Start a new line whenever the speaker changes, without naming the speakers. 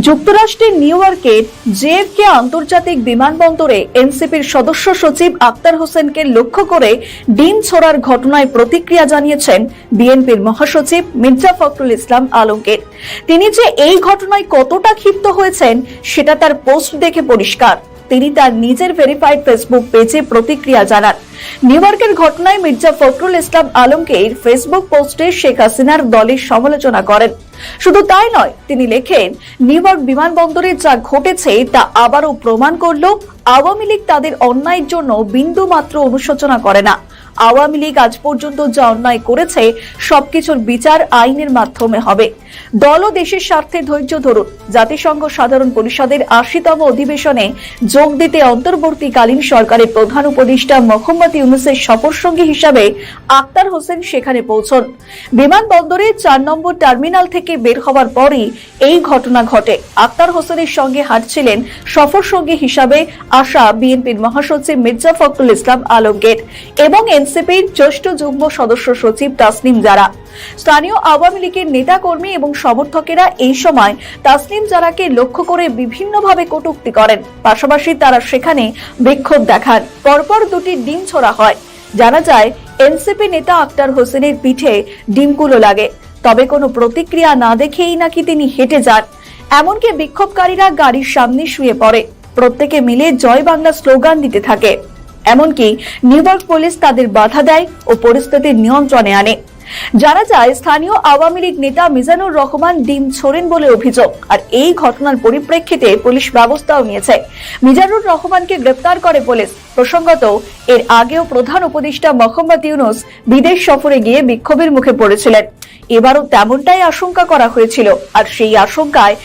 যুক্তরাষ্ট্রের নিউ ইয়র্কের জেএফকে আন্তর্জাতিক বিমানবন্দরে এনসিপির সদস্য সচিব আক্তার হোসেনকে লক্ষ্য করে ডিম ছোড়ার ঘটনায় প্রতিক্রিয়া জানিয়েছেন বিএনপির মহাসচিব মির্জা ফখরুল ইসলাম আলমগীর। তিনি যে এই ঘটনায় কতটা ক্ষিপ্ত হয়েছেন সেটা তার পোস্ট দেখে পরিষ্কার। তিনি তার নিজের ভেরিফাইড ফেসবুক পেজে প্রতিক্রিয়া জানান। নিউ ইয়র্কের ঘটনায় মির্জা ফখরুল ইসলাম আলমগীর ফেসবুক পোস্টে শেখ হাসিনার দলের সমালোচনা করেন। শুধু তাই নয়, তিনি লেখেন, নিউ ইয়র্ক বিমানবন্দরে যা ঘটেছে তা আবারও প্রমাণ করল আওয়ামী লীগ তাদের অন্যায়ের জন্য বিন্দু মাত্র অনুশোচনা করে না। আওয়ামী লীগ আজ পর্যন্ত যা অন্যায় করেছে সবকিছুর বিচার আইনের মাধ্যমে হবে। দল ও দেশের স্বার্থে ধৈর্য ধরুন। জাতিসংঘ সাধারণ পরিষদের ৮০তম অধিবেশনে যোগ দিতে অন্তর্বর্তীকালীন সরকারের প্রধান উপদেষ্টা মোহাম্মদ ইউনূসের সফরসঙ্গী হিসাবে আক্তার হোসেন সেখানে পৌঁছন। বিমানবন্দরে ৪ নম্বর টার্মিনাল থেকে বের হওয়ার পরই এই ঘটনা ঘটে। আক্তার হোসেনের সঙ্গে হাঁটছিলেন সফরসঙ্গী হিসাবে আসা বিএনপির মহাসচিব মির্জা ফখরুল ইসলাম আলমগীর এবং এনসিপির জ্যেষ্ঠ যুগ্ম সদস্য সচিব তাসনিম জারা। স্থানীয় আওয়ামী লীগের নেতাকর্মী এবং সমর্থকেরা এই সময় তাসনিম জারাকে লক্ষ্য করে বিভিন্নভাবে কটূক্তি করেন। পাশাপাশি তারা সেখানে বিক্ষোভ দেখান। পরপর দুটি ডিম ছোড়া হয়। জানা যায়, এনসিপি নেতা আক্তার হোসেনের পিঠে ডিমগুলো লাগে, তবে কোনো প্রতিক্রিয়া না দেখেই নাকি তিনি হেঁটে যান। এমনকি বিক্ষোভকারীরা গাড়ির সামনে শুয়ে পড়ে। প্রত্যেকে মিলে জয় বাংলা স্লোগান দিতে থাকে। এমনকি নিউ ইয়র্ক পুলিশ তাদের বাধা দেয় ও পরিস্থিতি নিয়ন্ত্রণে আনে। জানা যায়, স্থানীয় আওয়ামী লীগ নেতা মিজানুর রহমান ডিম ছোড়েন বলে অভিযোগ, আর এই ঘটনার পরিপ্রেক্ষিতে পুলিশ ব্যবস্থাও নিয়েছে। মিজানুর রহমানকে গ্রেপ্তার করে পুলিশ। প্রসঙ্গত, এর আগেও প্রধান উপদেষ্টা মোহাম্মদ ইউনূস বিদেশ সফরে গিয়ে বিক্ষোভের মুখে পড়েছিলেন। এবারও তেমনটাই আশঙ্কা করা হয়েছিল, আর সেই আশঙ্কায়